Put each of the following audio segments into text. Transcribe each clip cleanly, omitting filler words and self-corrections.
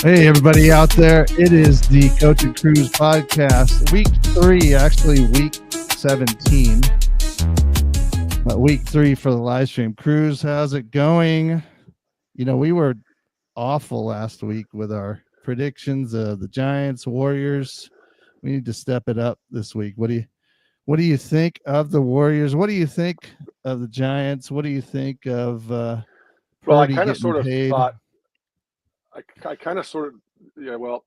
Hey, everybody out there. It is the Coach and Cruise podcast. Week 3, actually week 17. Week 3 for the live stream. Cruise, how's it going? You know, we were awful last week with our predictions of the Giants, Warriors. We need to step it up this week. What do you think of the Warriors? What do you think of the Giants? What do you think of Well, I Purdy kind of getting sort of paid? thought, I kind of sort of, yeah, well,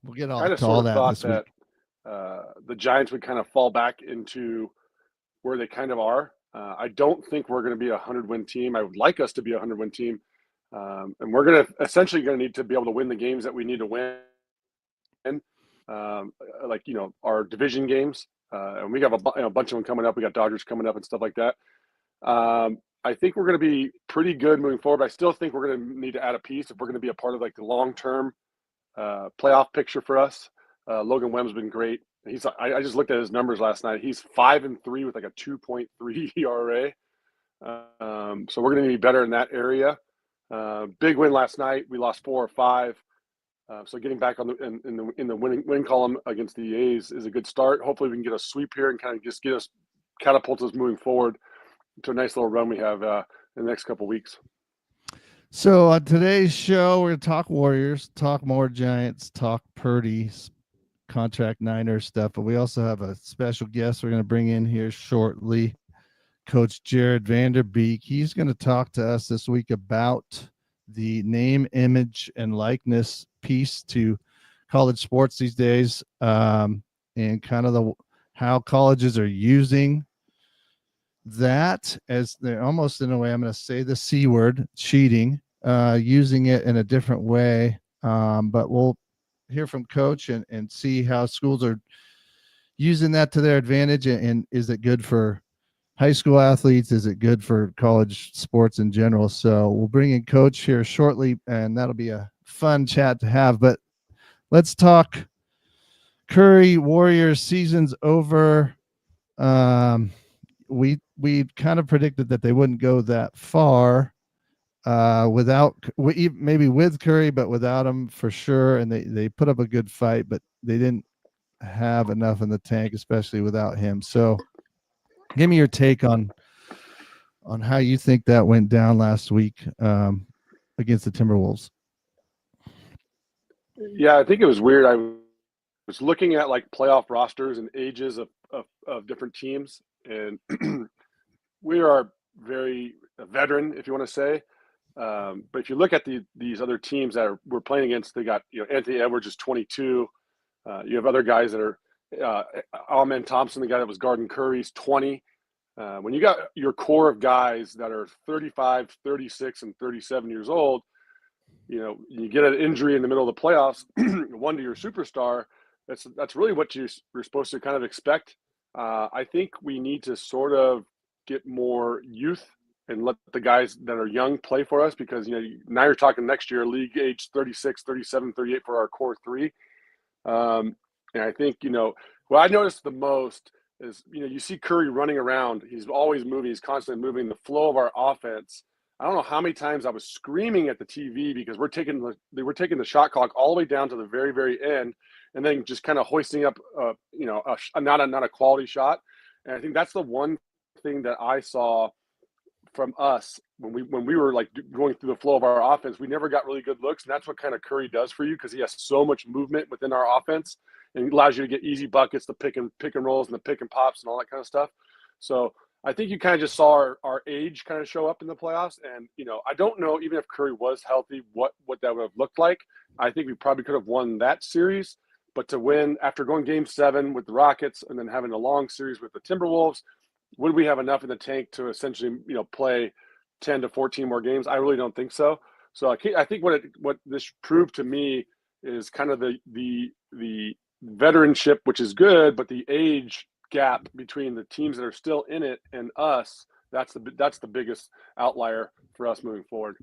We'll get all kind of to all sort of that thought this week. that the Giants would kind of fall back into where they kind of are. I don't think we're going to be a 100-win team. I would like us to be a 100-win team. And we're going to essentially going to need to be able to win the games that we need to win. Like, you know, our division games. And we have a bunch of them coming up. We got Dodgers coming up and stuff like that. I think we're going to be pretty good moving forward. But I still think we're going to need to add a piece if we're going to be a part of like the long-term playoff picture for us. Logan Webb's been great. I just looked at his numbers last night. He's 5-3 with like a 2.3 ERA. So we're going to be better in that area. Big win last night. We lost 4 or 5. So getting back on in the win column against the A's is a good start. Hopefully we can get a sweep here and kind of just get us catapult us moving forward to a nice little run we have in the next couple of weeks. So on today's show, we're going to talk Warriors, talk more Giants, talk Purdy's contract Niners stuff, but we also have a special guest we're going to bring in here shortly, Coach Jared Vanderbeek. He's going to talk to us this week about the name, image, and likeness piece to college sports these days, and kind of how colleges are using that as they're almost, in a way, I'm going to say the C word, cheating, using it in a different way. But we'll hear from Coach and see how schools are using that to their advantage. And is it good for high school athletes? Is it good for college sports in general? So we'll bring in Coach here shortly, and that'll be a fun chat to have. But let's talk Curry. Warriors season's over. We kind of predicted that they wouldn't go that far maybe with Curry, but without him for sure. And they put up a good fight, but they didn't have enough in the tank, especially without him. So give me your take on how you think that went down last week against the Timberwolves. Yeah, I think it was weird. I was looking at like playoff rosters and ages of different teams, and we are very veteran, if you want to say. But if you look at these other teams that we're playing against, they got, you know, Anthony Edwards is 22. You have other guys that are Alman Thompson, the guy that was guarding Curry's 20. When you got your core of guys that are 35, 36, and 37 years old, you know, you get an injury in the middle of the playoffs, one to your superstar. That's really what you're supposed to kind of expect. I think we need to sort of get more youth and let the guys that are young play for us, because, you know, now you're talking next year, league age 36, 37, 38 for our core 3. And I think, you know, what I noticed the most is, you know, you see Curry running around. He's always moving. He's constantly moving. The flow of our offense. I don't know how many times I was screaming at the TV because they were taking the shot clock all the way down to the very, very end, and then just kind of hoisting up, you know, not a quality shot. And I think that's the one thing that I saw from us when we were like going through the flow of our offense. We never got really good looks, and that's what kind of Curry does for you, because he has so much movement within our offense and it allows you to get easy buckets, the pick and rolls and the pick and pops and all that kind of stuff. So I think you kind of just saw our age kind of show up in the playoffs. And, you know, I don't know, even if Curry was healthy, what that would have looked like. I think we probably could have won that series, but to win after going game 7 with the Rockets and then having a long series with the Timberwolves, would we have enough in the tank to essentially, you know, play 10 to 14 more games? I really don't think so. So I think what this proved to me is kind of the veteranship, which is good, but the age gap between the teams that are still in it and us, that's the biggest outlier for us moving forward.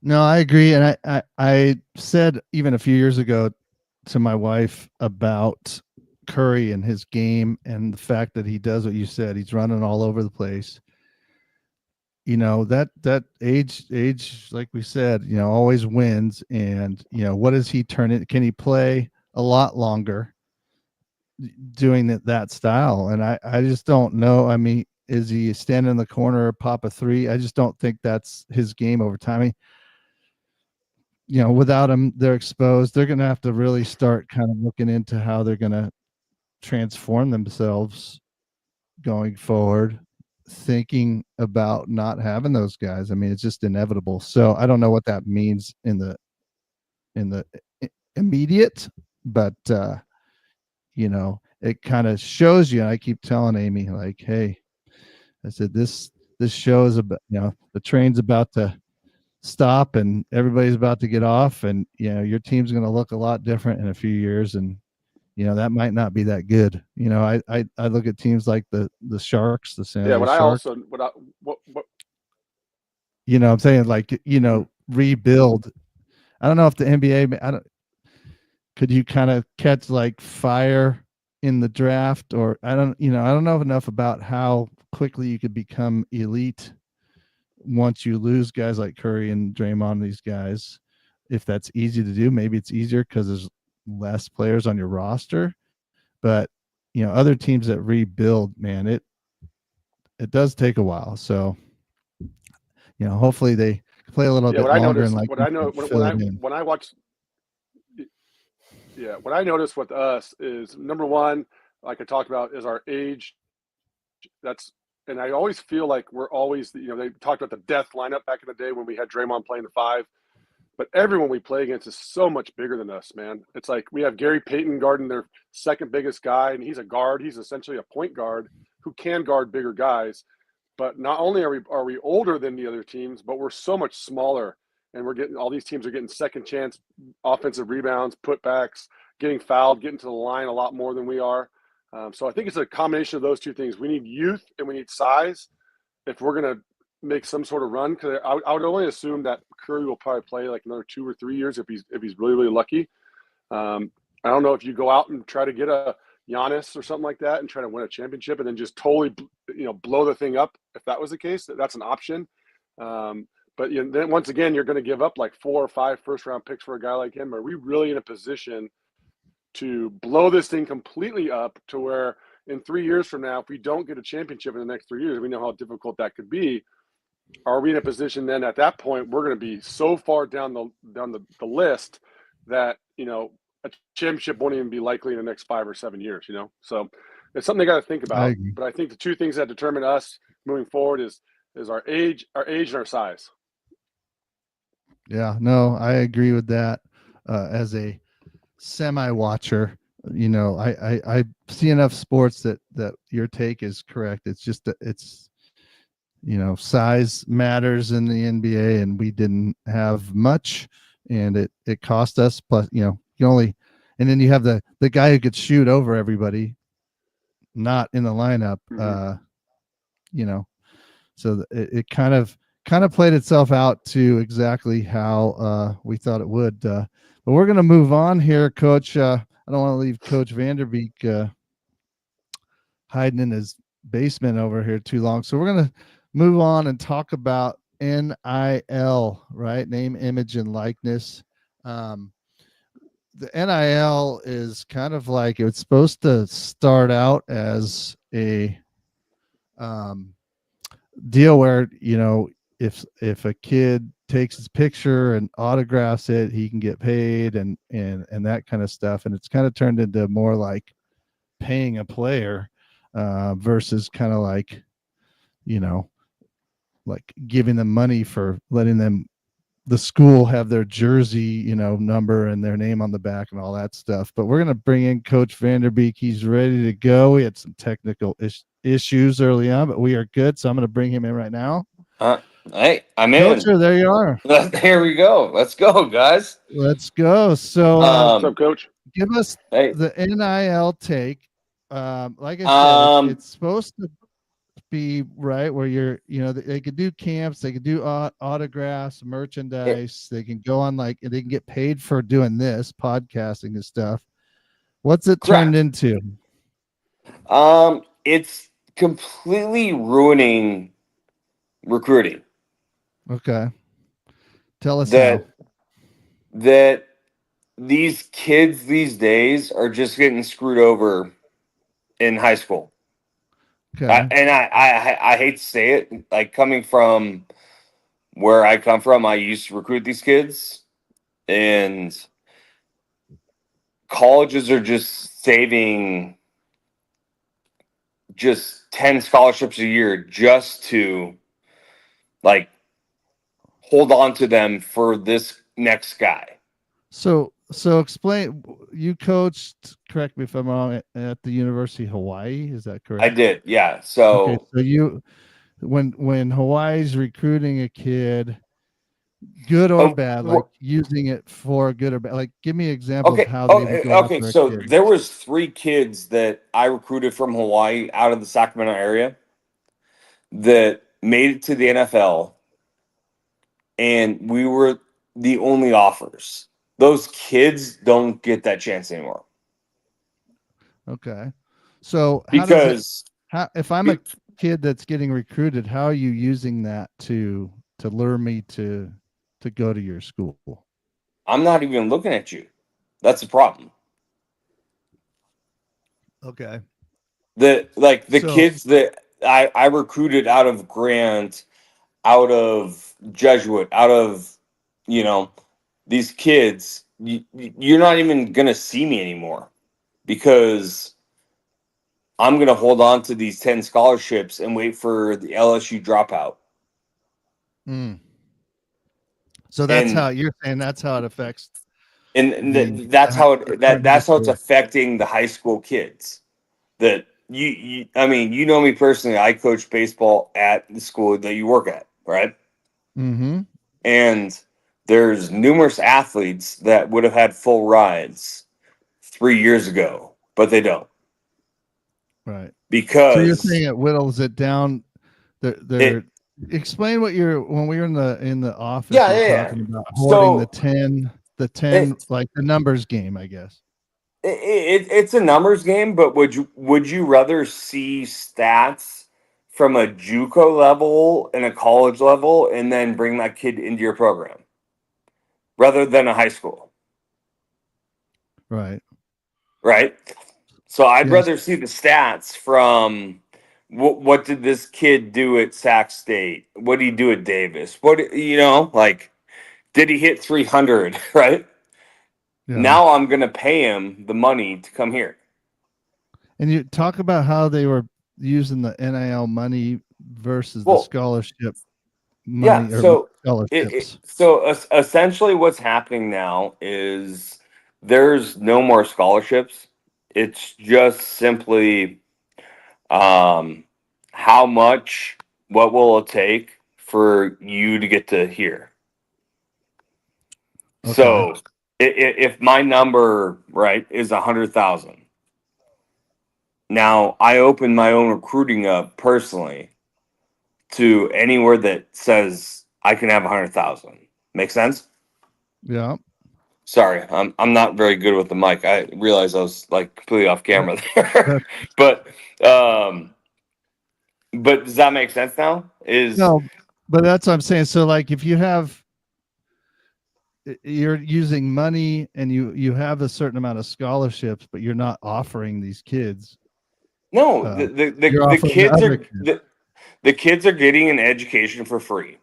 No, I agree. And I said even a few years ago to my wife about Curry and his game and the fact that he does what you said. He's running all over the place. that age, like we said, always wins. And what does he turn it? Can he play a lot longer doing that style? And I just don't know. I mean, is he standing in the corner, pop a three? I just don't think that's his game over time. I mean, without him, they're exposed. They're going to have to really start kind of looking into how they're going to transform themselves going forward, thinking about not having those guys. I mean, it's just inevitable. So I don't know what that means in the immediate, but it kind of shows you. And I keep telling Amy, like, hey, I said this show is about, the train's about to stop and everybody's about to get off, and your team's going to look a lot different in a few years, and that might not be that good. I look at teams like the Sharks, the San Yeah, Jose what I Sharks. also what I'm saying, like, mhm. rebuild. I don't know if the NBA, I don't, could you kind of catch like fire in the draft, or I don't know enough about how quickly you could become elite once you lose guys like Curry and Draymond, these guys. If that's easy to do, maybe it's easier because there's less players on your roster. But other teams that rebuild, man, it does take a while. So hopefully they play a little Yeah, bit what I longer, and noticed, like what you I know said, fill it in. when I watch, yeah, what I noticed with us is number one, like I talked about, is our age. That's and I always feel like we're always, they talked about the death lineup back in the day when we had Draymond playing the five. But everyone we play against is so much bigger than us, man. It's like we have Gary Payton guarding their second biggest guy, and he's a guard. He's essentially a point guard who can guard bigger guys. But not only are we older than the other teams, but we're so much smaller, and we're getting all these teams are getting second chance offensive rebounds, putbacks, getting fouled, getting to the line a lot more than we are. So I think it's a combination of those two things. We need youth and we need size if we're going to make some sort of run. Because I would only assume that Curry will probably play like another 2 or 3 years if he's really really lucky. I don't know if you go out and try to get a Giannis or something like that and try to win a championship and then just totally blow the thing up. If that was the case, that's an option. But then once again, you're going to give up like 4 or 5 first round picks for a guy like him. Are we really in a position to blow this thing completely up to where in 3 years from now, if we don't get a championship in the next 3 years, we know how difficult that could be. Are we in a position then at that point we're going to be so far down the list that a championship won't even be likely in the next 5 or 7 years? So it's something they got to think I about. agree. But I think the two things that determine us moving forward is our age and our size. Yeah, no, I agree with that. As a semi watcher, I see enough sports that your take is correct. It's just that it's size matters in the NBA, and we didn't have much, and it cost us. Plus, you only, and then you have the guy who could shoot over everybody, not in the lineup. Mm-hmm. You know, so it kind of played itself out to exactly how we thought it would. But we're gonna move on here, Coach. I don't want to leave Coach Vanderbeek hiding in his basement over here too long. So we're gonna move on and talk about NIL, right? Name, image, and likeness. Um, the NIL is kind of like it's supposed to start out as a um, deal where if a kid takes his picture and autographs it, he can get paid and that kind of stuff. And it's kind of turned into more like paying a player versus kind of like you know like giving them money for letting them the school have their jersey number and their name on the back and all that stuff. But we're going to bring in Coach Vanderbeek. He's ready to go. We had some technical issues early on, but we are good, so I'm going to bring him in right now. Uh, hey, I'm Coach, in. there you are. Here we go. Let's go, guys. Let's go. So What's up, Coach? give us Hey, the NIL take. Like I said, um, it's supposed to be right where they could do camps, they could do autographs, it, merchandise, they can go on, like they can get paid for doing this podcasting and stuff. What's it turned correct. into? It's completely ruining recruiting. Okay. Tell us how. That these kids these days are just getting screwed over in high school. Okay. I hate to say it, like coming from where I come from, I used to recruit these kids, and colleges are just saving just 10 scholarships a year just to like hold on to them for this next guy. So explain. You coached. Correct me if I'm wrong. At the University of Hawaii, is that I correct? did, yeah. Okay. So So you, when Hawaii's recruiting a kid, good or bad, like using it for good or bad, like give me an example of how they would go okay. after a So kid. there was 3 kids that I recruited from Hawaii out of the Sacramento area that made it to the NFL, and we were the only offers. Those kids don't get that chance anymore Okay. So how does it? because How if I'm a kid that's getting recruited, how are you using that to lure me to go to your school? I'm not even looking at you. That's the problem. Okay. The So kids that I recruited out of Grant, out of Jesuit, out of, you know, these kids, you're not even gonna see me anymore because I'm gonna hold on to these 10 scholarships and wait for the LSU dropout. mm, so that's And how you're saying that's how it affects that's how current high that's how it's school. affecting the high school kids. That you I mean, you know me personally, I coach baseball at the school that you work at, right? Mm-hmm. And there's numerous athletes that would have had full rides 3 years ago, but they don't Right. So you're saying because it whittles it down. They're it. explain what you're when we were in the office, Yeah, you're yeah, yeah. talking about hoarding So the 10 it, like the numbers game, I guess. it's a numbers game, but would you rather see stats from a JUCO level and a college level, and then bring that kid into your program rather than a high school, Right. right? So I'd Yes. rather see the stats from what did this kid do at Sac State? What did he do at Davis? Like did he hit 300? Right Yeah. now, I'm gonna pay him the money to come here. And you talk about how they were using the NIL money versus the Well, scholarship yeah. money or So scholarships. essentially, what's happening now is there's no more scholarships. It's just simply um, how much, what will it take for you to get to here. Okay. So if my number right is 100,000, now I open my own recruiting up personally to anywhere that says I can have 100,000. Make sense? Yeah. Sorry, I'm not very good with the mic. I realized I was like completely off That, camera there. that, but um but does that make sense now? Is no, but that's what I'm saying. So like if you have you're using money and you have a certain amount of scholarships, but you're not offering these kids. no, You're the offering the kids other are kids. the kids are getting an education for free.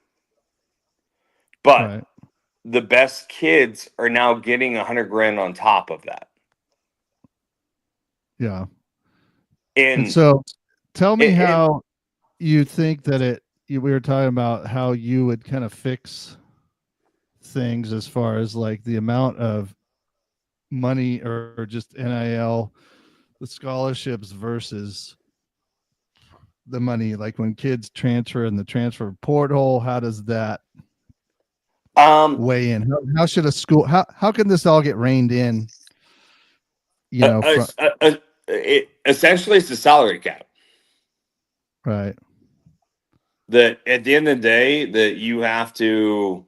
But Right. the best kids are now getting 100 grand on top of that. Yeah. And And so tell me and how you think that we were talking about how you would kind of fix things as far as like the amount of money or just NIL, the scholarships versus the money, like when kids transfer in the transfer portal, how does that um weigh in? How should a school, how can this all get reined in, uh, uh, from uh, uh, essentially it's a salary cap. right. That at the end of the day that you have to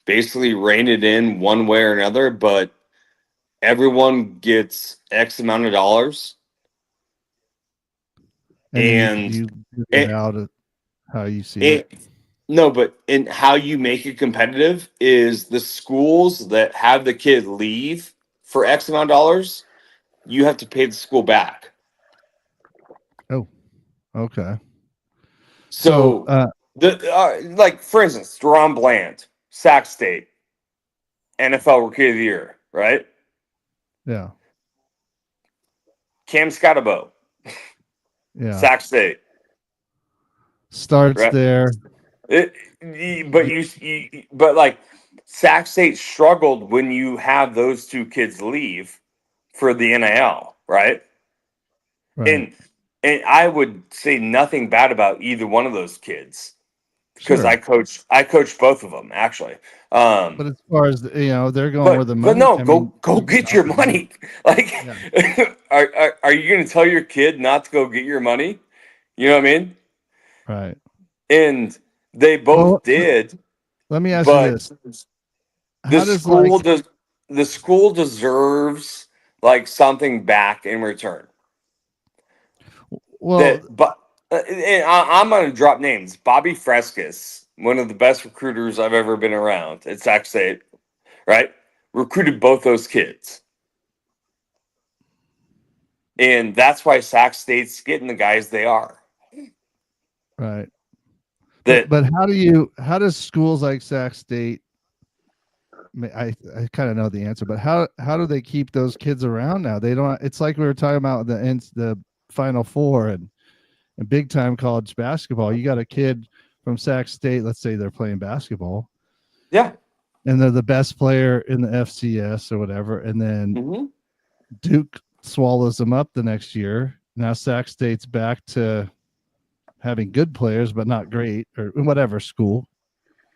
basically rein it in one way or another, but everyone gets X amount of dollars, And then and you figure it it, out how you see it. No, but in how you make it competitive is the schools that have the kid leave for X amount of dollars, you have to pay the school back. Oh, okay. So, So like for instance, Deron Bland, Sac State, NFL Rookie of the Year, right? yeah, Cam Scotabo, yeah. Sac State, Starts right? there. But like Sac State struggled when you have those two kids leave for the NIL, right? Right. And I would say nothing bad about either one of those kids because Sure. I coached both of them actually. But as far as they're going where the But money. no, I mean, go you get get your opportunity. money. Like, Yeah. are you going to tell your kid not to go get your money? You know what I mean? Right. And they Well, both did, let me ask you but this: the how does school does the school deserves like something back in return. well, But and I'm going to drop names. Bobby Frescus, one of the best recruiters I've ever been around at Sac State, right? Recruited both those kids. And that's why Sac State's getting the guys they are. right? That But how does schools like Sac State? I kind of know the answer, but how do they keep those kids around now? They don't. It's like we were talking about the Final Four and big time college basketball. You got a kid from Sac State. Let's say they're playing basketball, yeah. and they're the best player in the FCS or whatever, and then Mm-hmm. Duke swallows them up the next year. Now Sac State's back to having good players, but not great, or whatever school.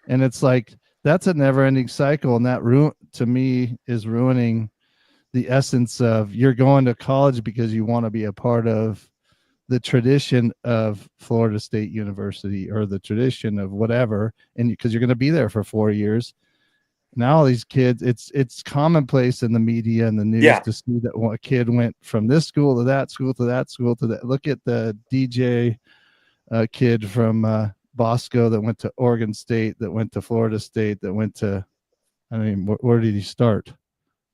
And it's like that's a never-ending cycle, and that to me is ruining the essence of you're going to college because you want to be a part of the tradition of Florida State University or the tradition of whatever, and because you're going to be there for 4 years. Now all these kids, it's commonplace in the media and the news Yeah. to see that a kid went from this school to that school to that school to that. Look at the DJ kid from Bosco that went to Oregon State, that went to Florida State, that went to, I mean, where did he start?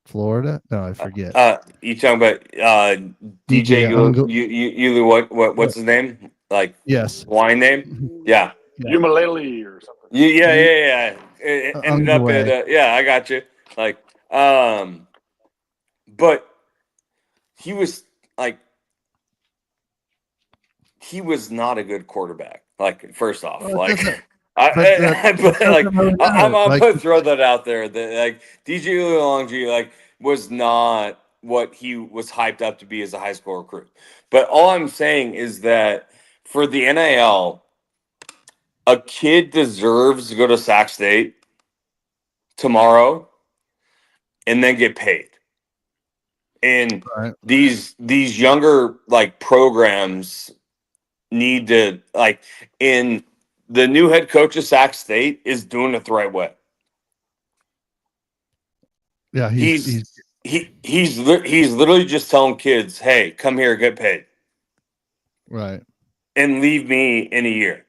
Florida? No, I forget. You talking about DJ DJ Ungle. what's his name? Like Yes. wine name? Yeah. Yeah. Ukulele or something. Yeah. It ended up Underway. at yeah, I got you. Like but he was like he was not a good quarterback. Like first off, Well, like but it but like doesn't really I'm matter. Like, gonna throw that out there that like DJ Ulonji like was not what he was hyped up to be as a high school recruit. But all I'm saying is that for the NIL, a kid deserves to go to Sac State tomorrow and then get paid. And right. these younger like programs need to like in the new head coach of Sac State is doing it the right way. Yeah, He's literally just telling kids, "Hey, come here, get paid, right. and leave me in a year."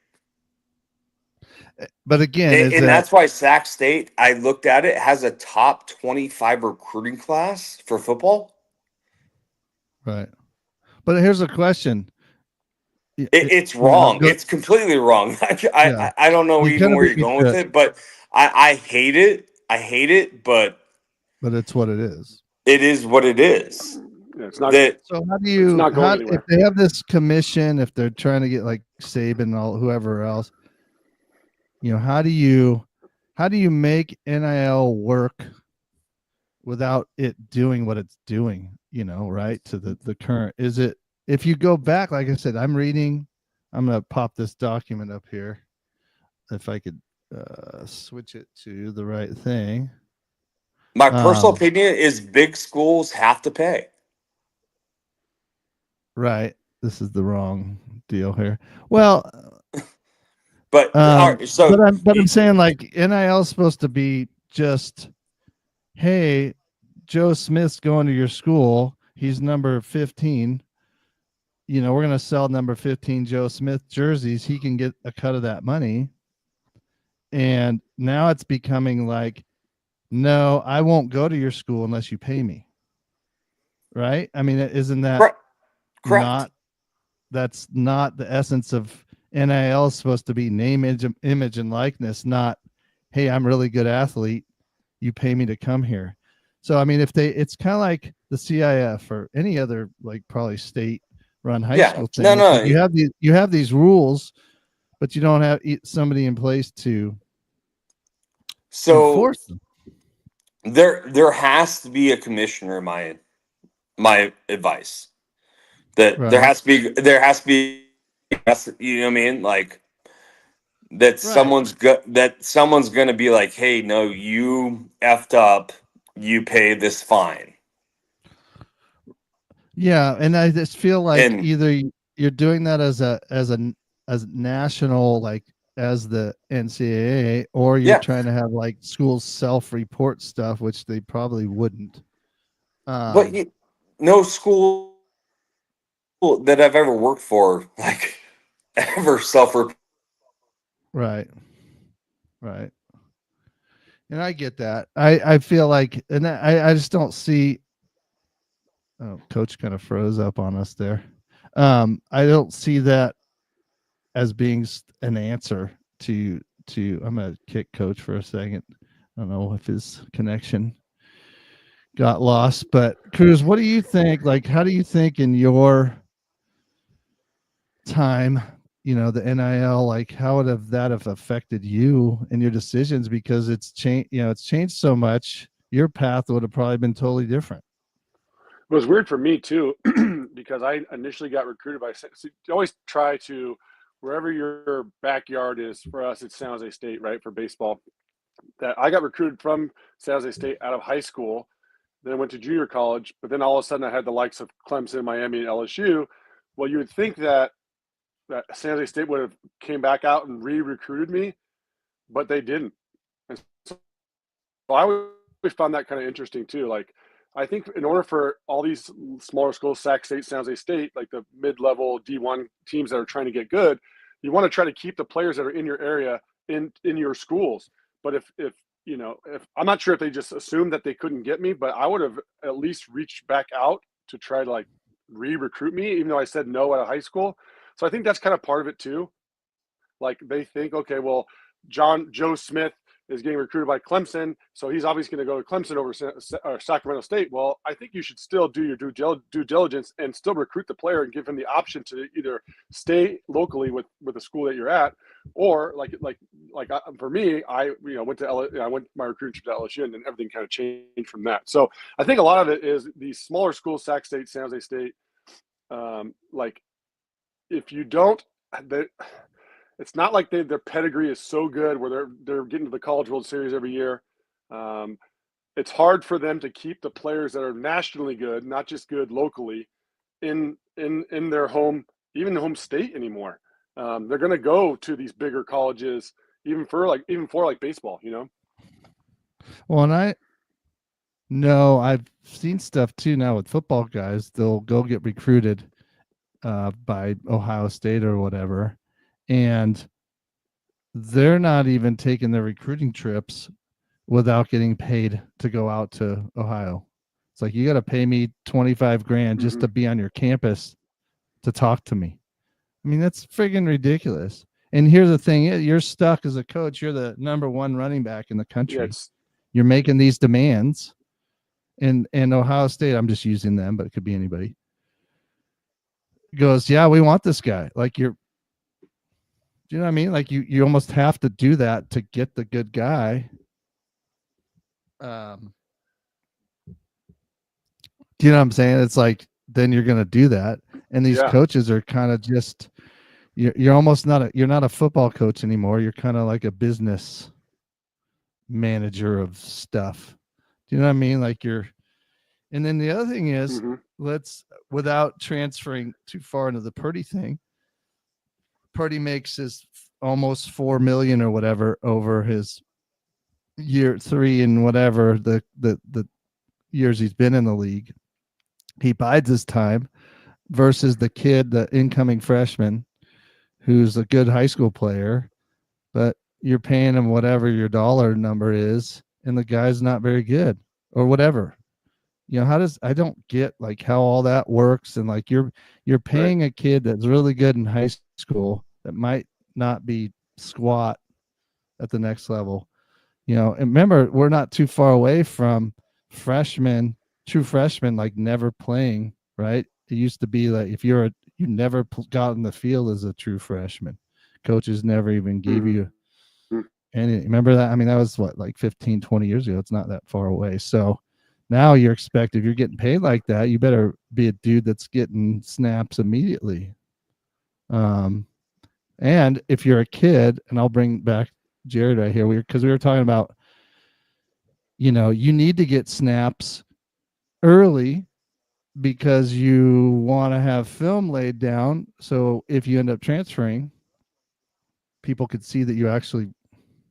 But again, is And that that's why Sac State, I looked at it, has a top 25 recruiting class for football. right? But here's a question. It's wrong. It's completely wrong. Yeah, I don't know you even kind where of you're beat going with it, but I hate it. I hate it, but but it's what it is. it is what it is. Yeah, it's not. That So how do It's you not going if anywhere. they have this commission, if they're trying to get like Saban and all whoever else, how do you make NIL work without it doing what it's doing, right? To the current. Is it, if you go back, like I said, I'm gonna pop this document up here. If I could switch it to the right thing. my personal opinion is big schools have to pay. Right. This is the wrong deal here. Well, But all right, so but I'm saying like NIL is supposed to be just, hey, Joe Smith's going to your school. He's number 15. we're going to sell number 15 Joe Smith jerseys. He can get a cut of that money. And now it's becoming like, no, I won't go to your school unless you pay me. Right? I mean, isn't that Correct. that's not the essence of NIL? Is supposed to be name, image, and likeness, not, hey, I'm a really good athlete. You pay me to come here. So, I mean, it's kind of like the CIF or any other, like, probably state run high Yeah. school thing. No, It's like no. you have these rules, but you don't have somebody in place to So enforce them. there has to be a commissioner. My advice that Right. there has to be you know what I mean, like that Right. someone's gonna be like, hey, no, you effed up, you pay this fine. Yeah, and I just feel like And either you're doing that as national, like as the NCAA, or you're yeah, trying to have like schools self-report stuff, which they probably wouldn't. but no school that I've ever worked for like ever suffer. Right, right, and I get that. I feel like, and I just don't see. Oh, coach kind of froze up on us there. I don't see that as being an answer to. I'm gonna kick coach for a second. I don't know if his connection got lost, but Cruz, what do you think? Like, how do you think in your time, the NIL, like, how would have that have affected you and your decisions? Because it's changed, it's changed so much. Your path would have probably been totally different. It was weird for me too, because I initially got recruited by. So you always try to, wherever your backyard is. For us, it's San Jose State, right, for baseball. That I got recruited from San Jose State out of high school, then I went to junior college, but then all of a sudden I had the likes of Clemson, Miami, and LSU. Well, you would think that San Jose State would have came back out and re-recruited me, but they didn't. And so I always found that kind of interesting too. Like, I think in order for all these smaller schools, Sac State, San Jose State, like the mid-level D1 teams that are trying to get good, you want to try to keep the players that are in your area in your schools. But if I'm not sure if they just assumed that they couldn't get me, but I would have at least reached back out to try to like re-recruit me, even though I said no at a high school. So I think that's kind of part of it too. Like they think, okay, well, Joe Smith is getting recruited by Clemson, so he's obviously going to go to Clemson over Sacramento State. Well, I think you should still do your due diligence and still recruit the player and give him the option to either stay locally with the school that you're at, or for me, I went to I went my recruiting trip to LSU, and then everything kind of changed from that. So I think a lot of it is these smaller schools, Sac State, San Jose State, like if you don't, it's not like their pedigree is so good where they're getting to the College World Series every year. Um, it's hard for them to keep the players that are nationally good, not just good locally, in their home, even home state anymore. They're going to go to these bigger colleges, even for baseball. Well, and I've seen stuff too now with football guys. They'll go get recruited by Ohio State or whatever, and they're not even taking their recruiting trips without getting paid to go out to Ohio. It's like, you got to pay me 25 grand just to be on your campus to talk to me. I mean, that's friggin' ridiculous. And here's the thing, you're stuck as a coach. You're the number one running back in the country. You're making these demands. And Ohio State, I'm just using them, but it could be anybody, goes, yeah, we want this guy. Like, do you know what I mean? Like, you almost have to do that to get the good guy. Do you know what I'm saying? It's like, then you're going to do that. And these coaches are kind of just, you're almost you're not a football coach anymore. You're kind of like a business manager of stuff. Do you know what I mean? Like and then the other thing is, without transferring too far into the Purdy thing, Purdy makes his almost 4 million or whatever over his year 3 and whatever the years he's been in the league. He bides his time. versus the kid, the incoming freshman, who's a good high school player, but you're paying him whatever your dollar number is, and the guy's not very good or whatever. How does I don't get like how all that works, and like you're Right. paying a kid that's really good in high school that might not be squat at the next level. And remember, we're not too far away from freshmen, true freshmen, like never playing, right? It used to be like if you never got in the field as a true freshman. Coaches never even gave Mm-hmm. you any. Remember that? I mean, that was what, like 15, 20 years ago. It's not that far away. So now you're expected, if you're getting paid like that, you better be a dude that's getting snaps immediately. Um, and if you're a kid, and I'll bring back Jared right here, because we were talking about, you need to get snaps early because you want to have film laid down. So if you end up transferring, people could see that you actually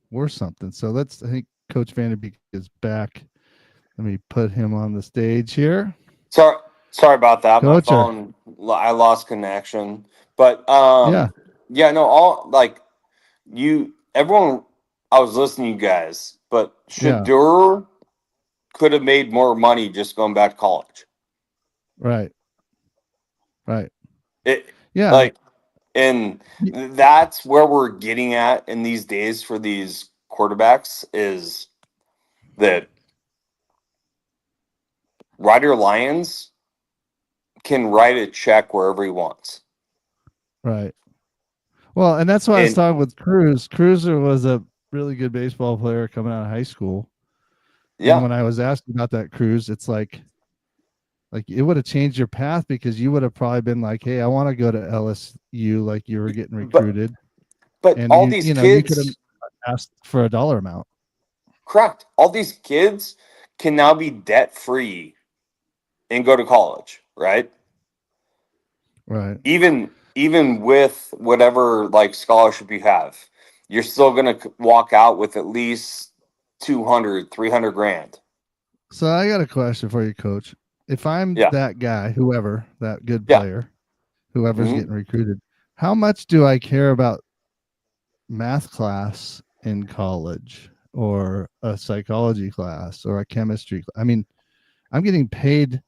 were something. So I think Coach Vanderbeek is back. Let me put him on the stage here. Sorry about that. My Coacher. phone, I lost connection. But Yeah. yeah, no, all like everyone. I was listening to you guys, but Yeah. Shadur could have made more money just going back to college. Right. Right. It Yeah. like, and that's where we're getting at in these days for these quarterbacks is that Ryder Lyons can write a check wherever he wants. Right. Well, and that's why I was And talking with Cruz. Cruiser was a really good baseball player coming out of high school. And yeah, when I was asking about that, Cruz, it's like it would have changed your path, because you would have probably been like, hey, I want to go to LSU, like you were getting but recruited. And all these you could have kids, asked for a dollar amount. correct. All these kids can now be debt free and go to college, right? Right. Even with whatever like scholarship you have, you're still going to walk out with at least 200, 300 grand. So I got a question for you, Coach. If I'm Yeah. that guy, whoever, that good Yeah. player, whoever's Hmm. getting recruited, how much do I care about math class in college, or a psychology class, or a chemistry? I mean, I'm getting paid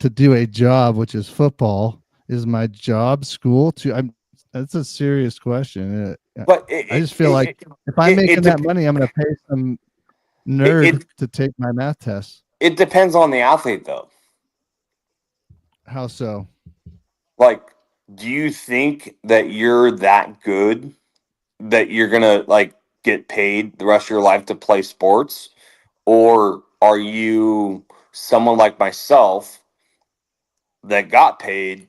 to do a job, which is football. Is my job school too? That's a serious question. But I just feel like if I'm making that money, I'm going to pay some nerd it to take my math tests. it depends on the athlete though. How so? Like, do you think that you're that good that you're gonna like get paid the rest of your life to play sports, or are you someone like myself that got paid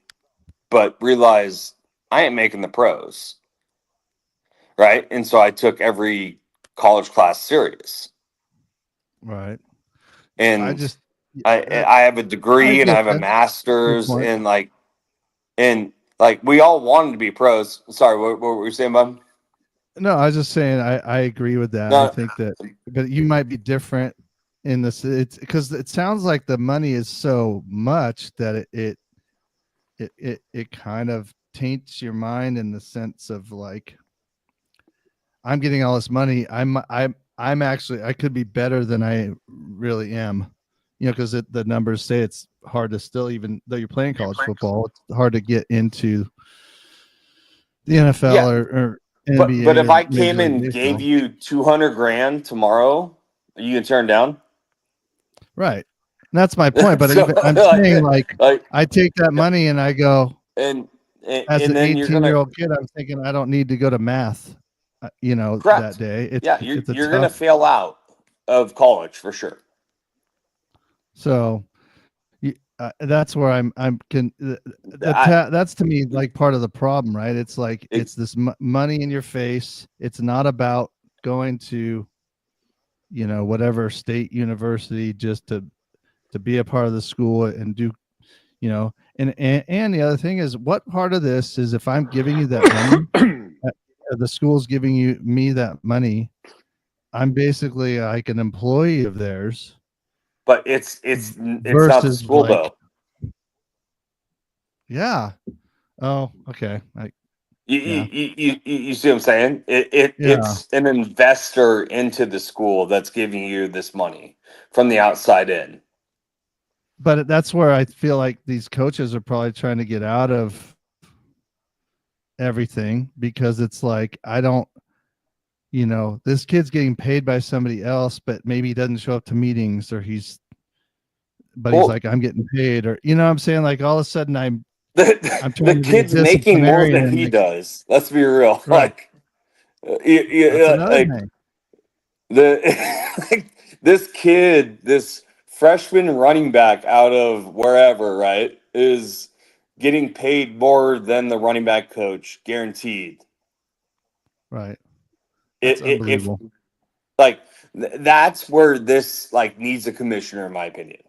but realized I ain't making the pros, right? And so I took every college class serious, Right. I and just that I have a I degree and I get have a that. Good master's, point. and like we all wanted to be pros. Sorry, what were you saying, bud? No, I was just saying I agree with that. I No, think that, but you might be different in this. It's because it sounds like the money is so much that it kind of taints your mind, in the sense of like, I'm getting all this money. I'm actually, I could be better than I really am. Because the numbers say it's hard to still, even though you're playing college football, it's hard to get into the NFL, yeah, or but NBA if or I Major came League and gave Baseball. you 200 grand tomorrow, are you gonna turn down? Right. And that's my point. But So even I'm like, saying, like, like, I take that money and I go, and as and an then you're gonna 18-year-old kid, I'm thinking I don't need to go to math, that correct. day. Yeah, It's a you're gonna tough. fail out of college for sure. So that's where I'm can I that's to me like part of the problem, right? It's like it, it's this money in your face. It's not about going to whatever state university just to be a part of the school and do and the other thing is, what part of this is, if I'm giving you that money, uh, the school's giving me that money, I'm basically like an employee of theirs, but it's not the versus school like, though. Yeah. Oh, okay. Yeah. You see what I'm saying? Yeah. It's an investor into the school that's giving you this money from the outside in. But that's where I feel like these coaches are probably trying to get out of everything because it's like, this kid's getting paid by somebody else, but maybe he doesn't show up to meetings or he's Well, like, I'm getting paid, or, what I'm saying? Like all of a sudden I'm the trying to be a kid's making more disciplinarian than and he like, does. Let's be real. right. That's another Like thing. the like this kid, this freshman running back out of wherever, right, is getting paid more than the running back coach, guaranteed. Right. That's If unbelievable. like that's where this like needs a commissioner, in my opinion,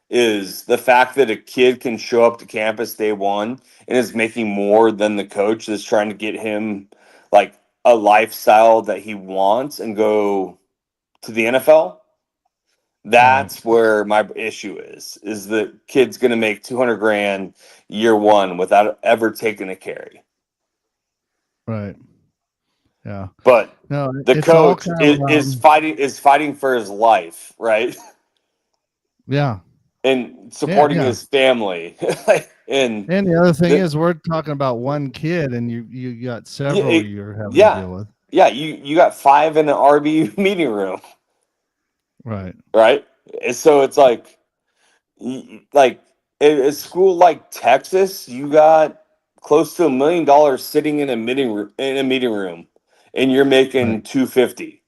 is the fact that a kid can show up to campus day one and is making more than the coach that's trying to get him like a lifestyle that he wants and go to the NFL. Right. That's where my issue is the kid's going to make 200 grand year one without ever taking a carry. Right. Yeah. But No, the it's all coach kind of is fighting for his life, right? yeah. And Yeah. supporting Yeah. his family. And And the other thing the is we're talking about one kid and you got yeah, several you're having to yeah. deal with. Yeah, you got 5 in an RB meeting room, Right. right? And so it's like like a school like Texas, you got close to $1 million sitting in a meeting room, and you're Right. making 250.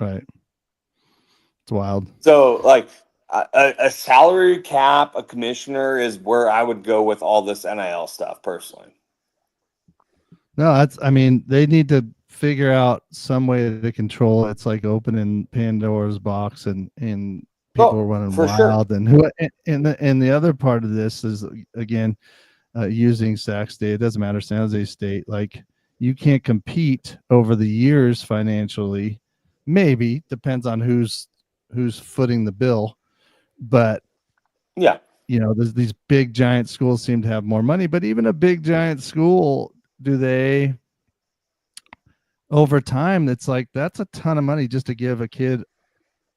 Right. It's wild. So like a salary cap, a commissioner is where I would go with all this NIL stuff personally. No, I mean, they need to figure out some way to control it. It's like opening Pandora's box and people are Oh, running for sure. wild. And the other part of this is again, using Sac State. It doesn't matter, San Jose State. Like you can't compete over the years financially. Maybe depends on who's footing the bill, but Yeah. there's these big giant schools seem to have more money. But even a big giant school, do they over time? It's like that's a ton of money just to give a kid.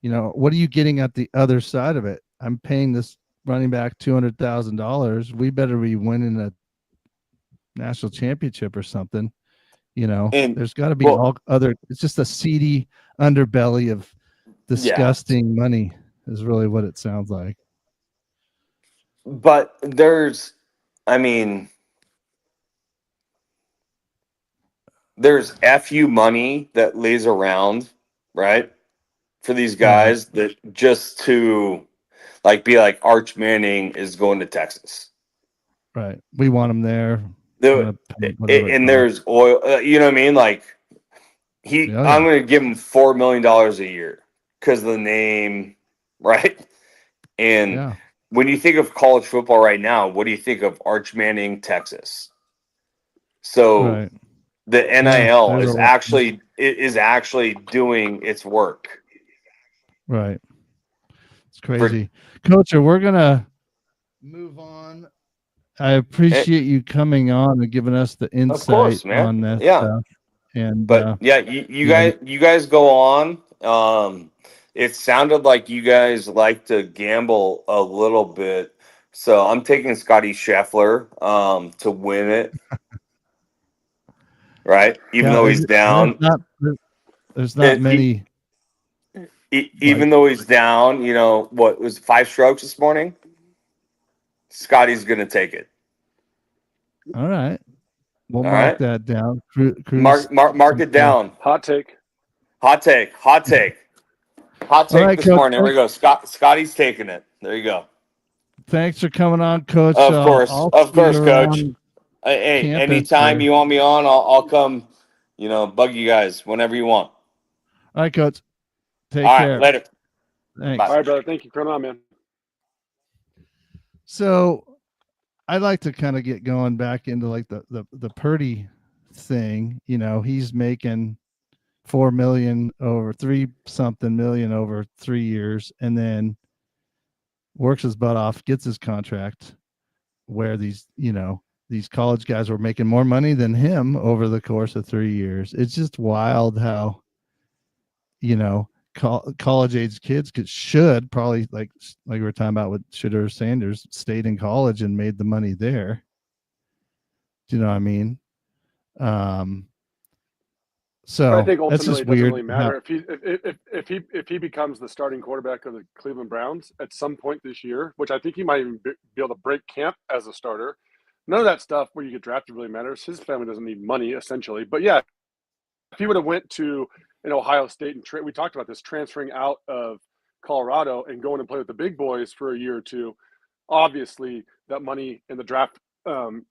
What are you getting at the other side of it? I'm paying this running back $200,000. We better be winning a national championship or something. And There's got to be well, all other. It's just a seedy underbelly of yeah. disgusting money is really what it sounds like. But I mean, there's FU money that lays around, right? For these Right. guys that just to like be like Arch Manning is going to Texas. Right. We want them there. The, Gonna pay whatever it and costs. there's oil, you know what I mean? Like Yeah, I'm yeah. going to give him $4 million a year because of the name, right? And Yeah. when you think of college football right now, what do you think of Arch Manning, Texas? So Right. the Yeah. NIL There's a is lot. actually doing its work Right. It's for crazy. Coach, we're gonna move on. I eh, appreciate you coming on and giving us the of insight course, man. on this Yeah. stuff. And But yeah, you know, you guys go on. It sounded like you guys like to gamble a little bit. So I'm taking Scotty Scheffler to win it, right? Even yeah, though he's there's down. not there's not It, many like even though he's down, what was it, 5 strokes this morning? Scotty's gonna take it. all right. We'll All mark right. that down. Cruise. Mark it down. Hot take. Hot take. Hot take. Hot All take right, this Coach. morning. There we go. Scotty's taking it. There you go. Thanks for coming on, Coach. I'll Of see you course, Coach. around Hey, campus anytime here. you want me on, I'll come. Bug you guys whenever you want. All right, Coach. Take All right, care. later. Thanks. All Bye. right, brother. Thank you for coming on, man. So I'd like to kind of get going back into like the Purdy thing. He's making 4 million over 3 something million over 3 years, and then works his butt off, gets his contract, where these college guys were making more money than him over the course of 3 years. It's just wild how, college age kids should probably, like we were talking about with Shedeur Sanders, stayed in college and made the money there. Do you know what I mean? Um, But I so think that's ultimately just it doesn't weird really how, matter if he becomes the starting quarterback of the Cleveland Browns at some point this year, which I think he might even be able to break camp as a starter. None of that stuff where you get drafted really matters. His family doesn't need money essentially, but yeah, if he would have went to an Ohio State and we talked about this, transferring out of Colorado and going and play with the big boys for a year or two, obviously that money and the draft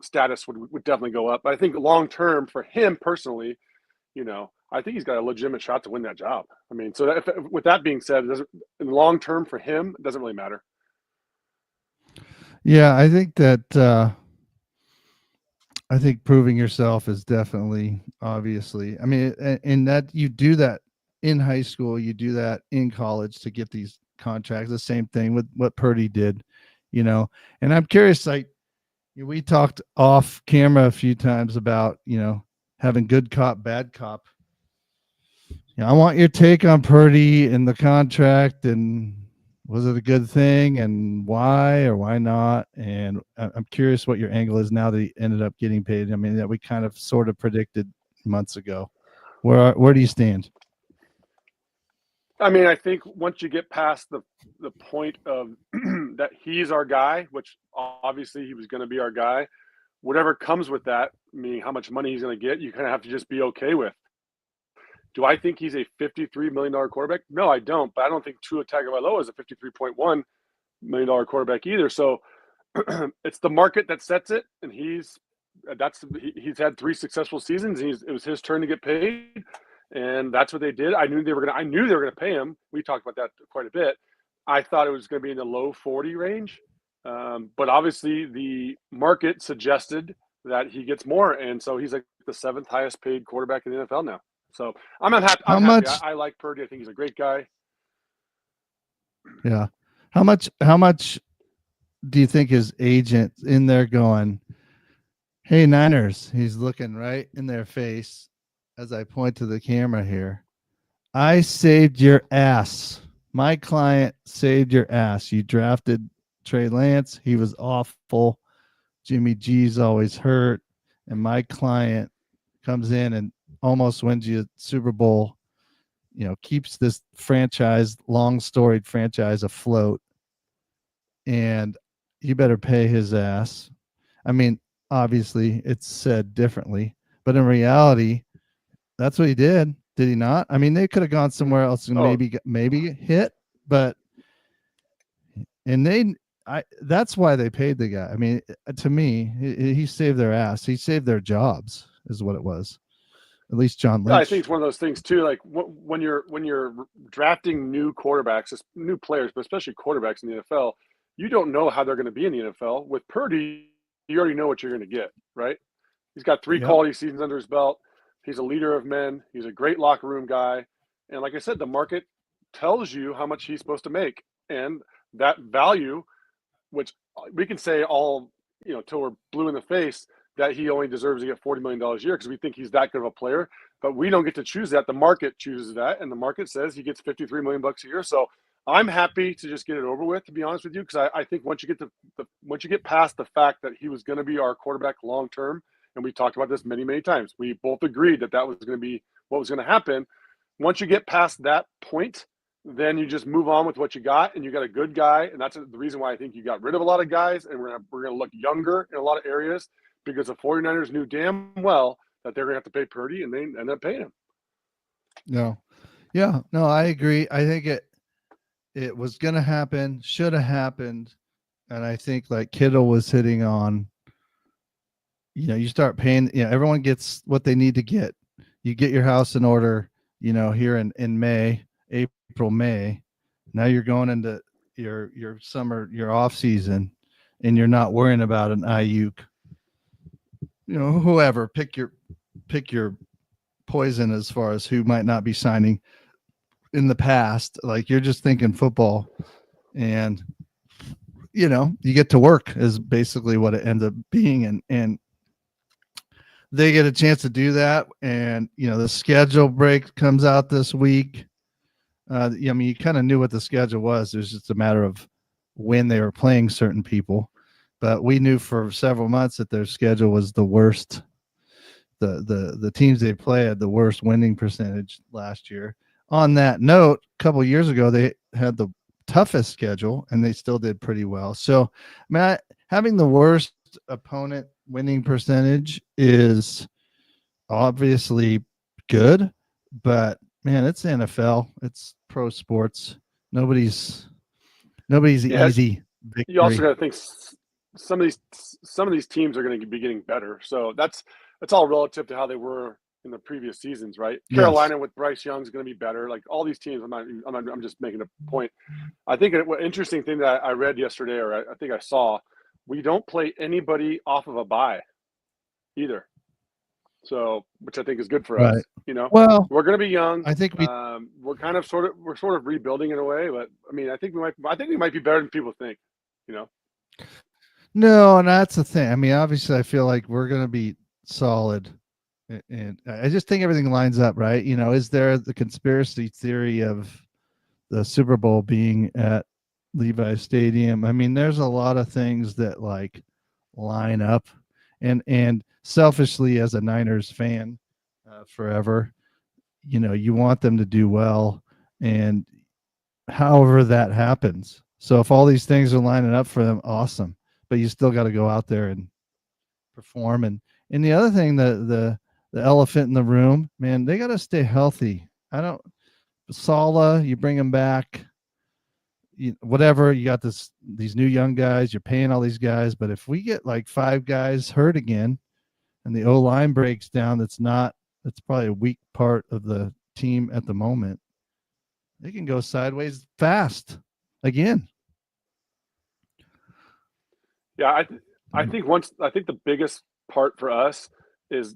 status would definitely go up. But I think long term for him personally, I think he's got a legitimate shot to win that job. I mean, so with that being said, in the long term for him, it doesn't really matter. yeah, I think that I think proving yourself is definitely, obviously. I mean, and that you do that in high school, you do that in college to get these contracts. The same thing with what Purdy did, And I'm curious, like we talked off camera a few times about, having good cop, bad cop. I want your take on Purdy and the contract, and was it a good thing, and why or why not? And I'm curious what your angle is now that he ended up getting paid. I mean, that we kind of sort of predicted months ago. Where do you stand? I mean, I think once you get past the point of that he's our guy, which obviously he was going to be our guy, whatever comes with that, meaning how much money he's going to get, you kind of have to just be okay with. Do I think he's a $53 million quarterback? No, I don't. But I don't think Tua Tagovailoa is a $53.1 million quarterback either. So it's the market that sets it, and he's had 3 successful seasons. It was his turn to get paid, and that's what they did. I knew they were gonna pay him. We talked about that quite a bit. I thought it was going to be in the low 40 range, but obviously the market suggested that he gets more, and so he's like the 7th highest paid quarterback in the NFL now. So I'm happy. How I'm happy. much? I like Purdy. I think he's a great guy. Yeah. How much do you think his agent in there going, "Hey Niners," he's looking right in their face as I point to the camera here. "I saved your ass. My client saved your ass. You drafted Trey Lance. He was awful. Jimmy G's always hurt. And my client comes in and almost wins you a Super Bowl, keeps this franchise, long storied franchise afloat. And you better pay his ass." I mean, obviously it's said differently, but in reality, that's what he did. Did he not? I mean, they could have gone somewhere else and maybe hit, but that's why they paid the guy. I mean, to me, he saved their ass. He saved their jobs, is what it was. At least John Lynch. I think it's one of those things too. Like when you're drafting new quarterbacks, new players, but especially quarterbacks in the NFL, you don't know how they're going to be in the NFL. With Purdy, you already know what you're going to get, right? He's got 3 quality seasons under his belt. He's a leader of men. He's a great locker room guy. And like I said, the market tells you how much he's supposed to make. And that value, which we can say all, till we're blue in the face, that he only deserves to get $40 million a year because we think he's that good of a player. But we don't get to choose that. The market chooses that. And the market says he gets $53 million a year. So I'm happy to just get it over with, to be honest with you, because I think once you get past the fact that he was going to be our quarterback long term, and we talked about this many, many times, we both agreed that was going to be what was going to happen. Once you get past that point, then you just move on with what you got, and you got a good guy, and that's the reason why I think you got rid of a lot of guys, and we're going to look younger in a lot of areas because the 49ers knew damn well that they're going to have to pay Purdy, and they ended up paying him. No. Yeah, no, I agree. I think it was going to happen, should have happened. And I think like Kittle was hitting on, you start paying, everyone gets what they need to get. You get your house in order, here in May, April, May. Now you're going into your summer, your off season, and you're not worrying about an Ayuk, whoever, pick your poison as far as who might not be signing in the past. Like you're just thinking football, and you get to work is basically what it ends up being. And they get a chance to do that. And, the schedule break comes out this week. You kind of knew what the schedule was. It was just a matter of when they were playing certain people. But we knew for several months that their schedule was the worst. The teams they play had the worst winning percentage last year. On that note, a couple of years ago, they had the toughest schedule and they still did pretty well. So, having the worst opponent winning percentage is obviously good, but man, it's NFL, it's pro sports. Nobody's Yeah, easy you also victory. got to think some of these teams are going to be getting better. So that's all relative to how they were in the previous seasons, right? Yes. Carolina with Bryce Young is going to be better. Like all these teams, I'm just making a point. I think an interesting thing that I read yesterday, or I think I saw, we don't play anybody off of a bye either. So, which I think is good for us. Right. You know, Well, we're going to be young. I think we We're kind of sort of rebuilding in a way, but I mean, I think we might be better than people think. You know. no, and that's the thing. I mean, obviously, I feel like we're going to be solid, and I just think everything lines up, right? Is there the conspiracy theory of the Super Bowl being at Levi Stadium? I mean, there's a lot of things that like line up, and selfishly as a Niners fan, forever, you want them to do well, and however that happens. So if all these things are lining up for them, awesome. But you still got to go out there and perform. And the other thing, the elephant in the room, man, they got to stay healthy. I don't Sala, you bring him back, whatever. You got these new young guys. You're paying all these guys, but if we get like 5 guys hurt again, and the O line breaks down, that's probably a weak part of the team at the moment. They can go sideways fast again. Yeah, I think the biggest part for us is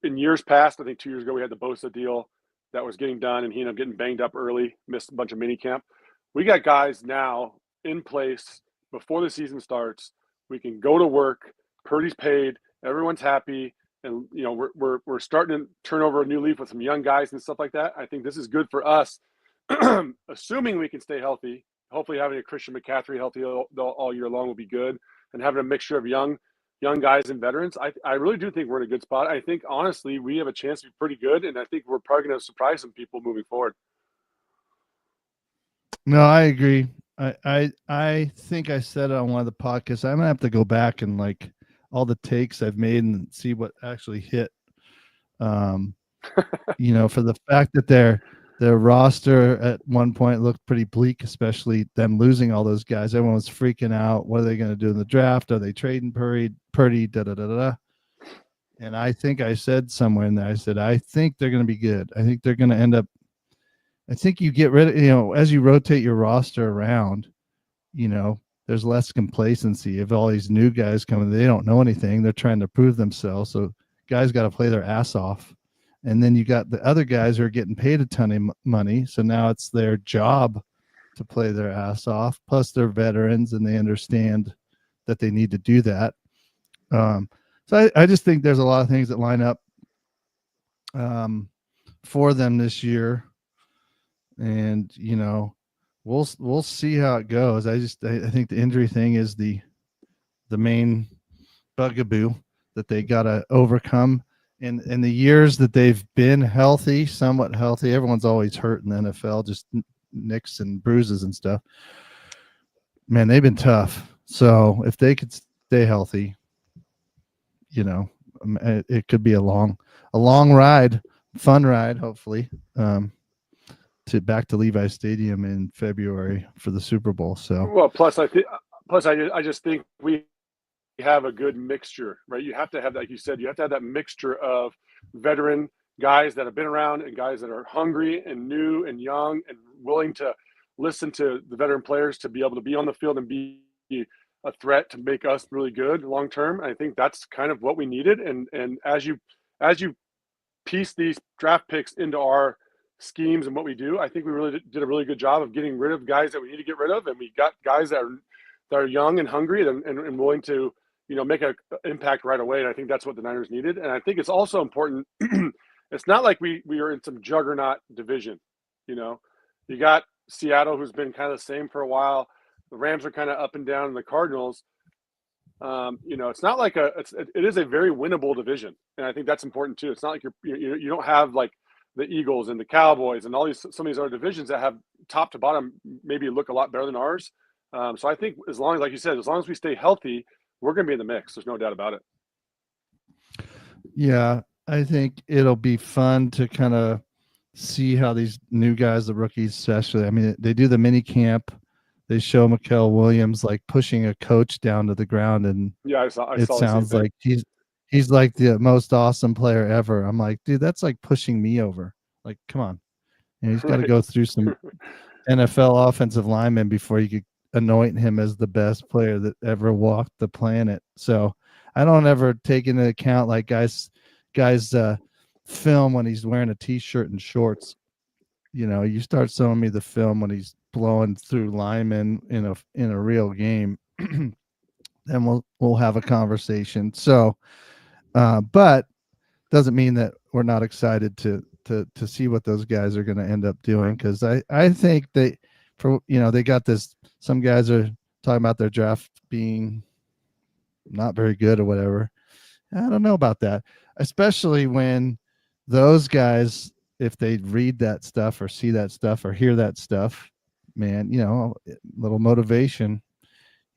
in years past. I think 2 years ago we had the Bosa deal that was getting done, and he ended up getting banged up early, missed a bunch of mini camp. We got guys now in place before the season starts. We can go to work. Purdy's paid. Everyone's happy, and we're starting to turn over a new leaf with some young guys and stuff like that. I think this is good for us, assuming we can stay healthy. Hopefully, having a Christian McCaffrey healthy all year long will be good, and having a mixture of young guys and veterans. I really do think we're in a good spot. I think honestly we have a chance to be pretty good, and I think we're probably going to surprise some people moving forward. No, I agree. I think I said it on one of the podcasts. I'm gonna have to go back and like all the takes I've made and see what actually hit. For the fact that their roster at one point looked pretty bleak, especially them losing all those guys. Everyone was freaking out. What are they going to do in the draft? Are they trading Purdy? Da da da da. And I think I said somewhere in there, I said, I think they're going to be good. I think they're going to end up. I think you get rid of, as you rotate your roster around, there's less complacency. If all these new guys coming, they don't know anything. They're trying to prove themselves. So guys got to play their ass off. And then you got the other guys who are getting paid a ton of money. So now it's their job to play their ass off. Plus they're veterans and they understand that they need to do that. So I just think there's a lot of things that line up for them this year. And, we'll see how it goes. I think the injury thing is the main bugaboo that they got to overcome. In the years that they've been healthy, somewhat healthy, everyone's always hurt in the NFL, just nicks and bruises and stuff. Man, they've been tough. So if they could stay healthy, it could be a long ride, fun ride, hopefully, back to Levi Stadium in February for the Super Bowl. So well, plus I just think we have a good mixture, right? You have to have, like you said, you have to have that mixture of veteran guys that have been around and guys that are hungry and new and young and willing to listen to the veteran players to be able to be on the field and be a threat to make us really good long term. I think that's kind of what we needed. And as you piece these draft picks into our schemes and what we do, I think we really did a really good job of getting rid of guys that we need to get rid of, and we got guys that that are young and hungry and willing to, make an impact right away. And I think that's what the Niners needed. And I think it's also important. It's not like we are in some juggernaut division. You got Seattle, who's been kind of the same for a while. The Rams are kind of up and down, and the Cardinals. It's not like it is a very winnable division, and I think that's important too. It's not like you don't have like the Eagles and the Cowboys and some of these other divisions that have top to bottom maybe look a lot better than ours. So I think as long as, like you said, as long as we stay healthy, we're going to be in the mix. There's no doubt about it. Yeah, I think it'll be fun to kind of see how these new guys, the rookies especially, I mean, they do the mini camp. They show Mikael Williams like pushing a coach down to the ground, and yeah, I it saw sounds like he's like the most awesome player ever. I'm like, dude, that's like pushing me over. Like, come on. And he's got to go through some NFL offensive linemen before you could anoint him as the best player that ever walked the planet. So I don't ever take into account like guys film when he's wearing a t-shirt and shorts. You start showing me the film when he's blowing through linemen in a real game, then we'll have a conversation. So, but doesn't mean that we're not excited to see what those guys are going to end up doing, because I think they got this. Some guys are talking about their draft being not very good or whatever. I don't know about that, especially when those guys, if they read that stuff or see that stuff or hear that stuff, man, little motivation.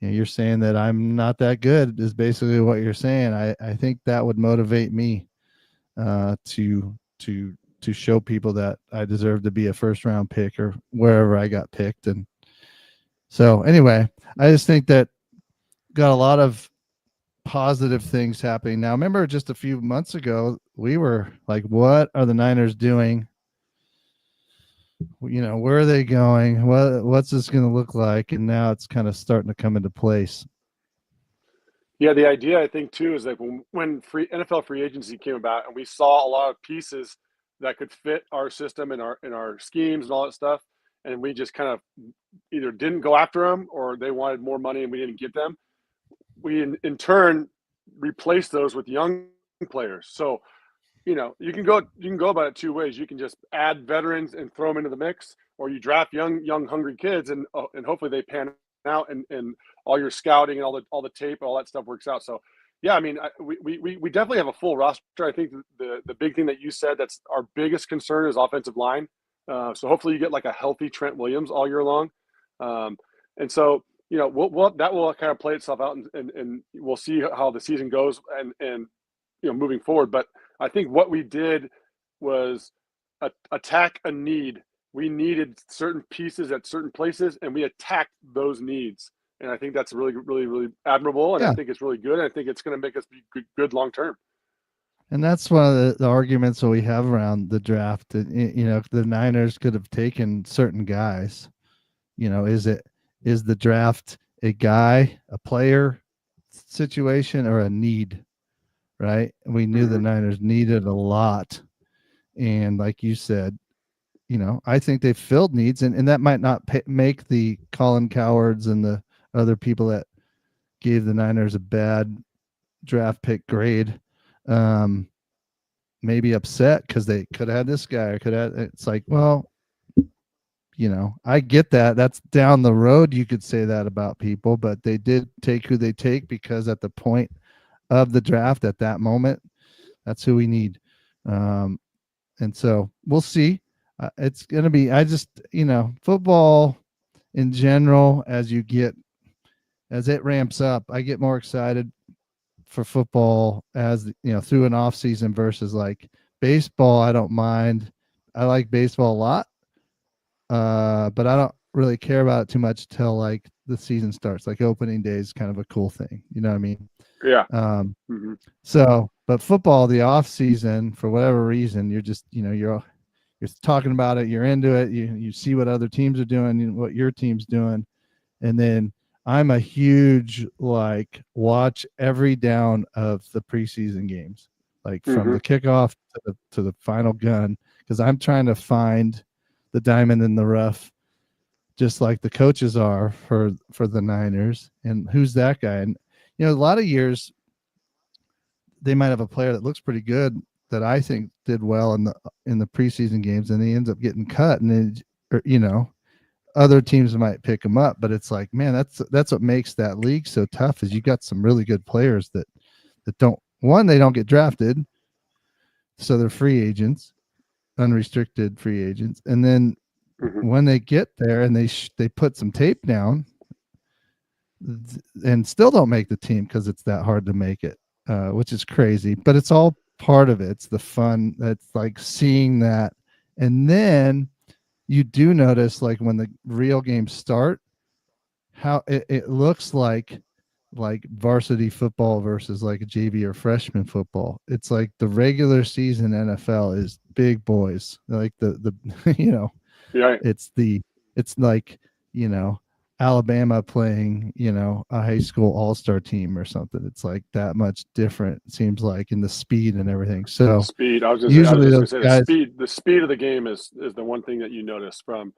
You're saying that I'm not that good is basically what you're saying. I think that would motivate me to show people that I deserve to be a first round pick or wherever I got picked. And so anyway, I just think that got a lot of positive things happening now. Remember just a few months ago, we were like, what are the Niners doing? Where are they going? What's this going to look like? And now it's kind of starting to come into place. Yeah, the idea I think too is like when NFL free agency came about, and we saw a lot of pieces that could fit our system and our schemes and all that stuff, and we just kind of either didn't go after them or they wanted more money and we didn't get them. We in turn replaced those with young players. So you can go about it two ways. You can just add veterans and throw them into the mix, or you draft young hungry kids and hopefully they pan out and all your scouting and all the tape, all that stuff works out. So yeah, I mean, we definitely have a full roster. I think the big thing that you said, that's our biggest concern, is offensive line. So hopefully you get like a healthy Trent Williams all year long. And so, that will kind of play itself out, and we'll see how the season goes and moving forward. But I think what we did was attack a need. We needed certain pieces at certain places, and we attacked those needs. And I think that's really, really, really admirable. And I think it's really good. And I think it's going to make us be good long term. And that's one of the arguments that we have around the draft. The Niners could have taken certain guys. Is the draft a guy, a player situation, or a need? Right? We knew the Niners needed a lot. And like you said, I think they filled needs, and that might not make the Colin Cowards and the other people that gave the Niners a bad draft pick grade maybe upset because they could have had this guy or it's like, well, I get that. That's down the road. You could say that about people, but they did take who they take because at the point of the draft at that moment, that's who we need. And so we'll see. It's going to be, football in general, as it ramps up, I get more excited for football as, through an off season versus like baseball. I don't mind. I like baseball a lot. But I don't really care about it too much till like the season starts. Like opening day is kind of a cool thing. You know what I mean? Yeah. So, but football, the off season, for whatever reason, you're just, you're talking about it, you're into it, you see what other teams are doing, what your team's doing. And then I'm a huge watch every down of the preseason games, like from the kickoff to the final gun, because I'm trying to find the diamond in the rough just like the coaches are for the Niners. And who's that guy? And a lot of years they might have a player that looks pretty good that I think did well in the preseason games, and he ends up getting cut, and then, other teams might pick him up. But it's like, man, that's what makes that league so tough, is you got some really good players that they don't get drafted, so they're free agents, unrestricted free agents, and then when they get there and they put some tape down and still don't make the team because it's that hard to make it, which is crazy. But it's all part of it. It's the fun. That's like seeing that, and then you do notice, like, when the real games start, how it looks like varsity football versus like a JV or freshman football. It's like the regular season NFL is big boys, like the Yeah. it's like, Alabama playing, a high school all-star team or something. It's like that much different, it seems like, in the speed and everything. So Speed. I was usually just those gonna say guys, the speed of the game is the one thing that you notice from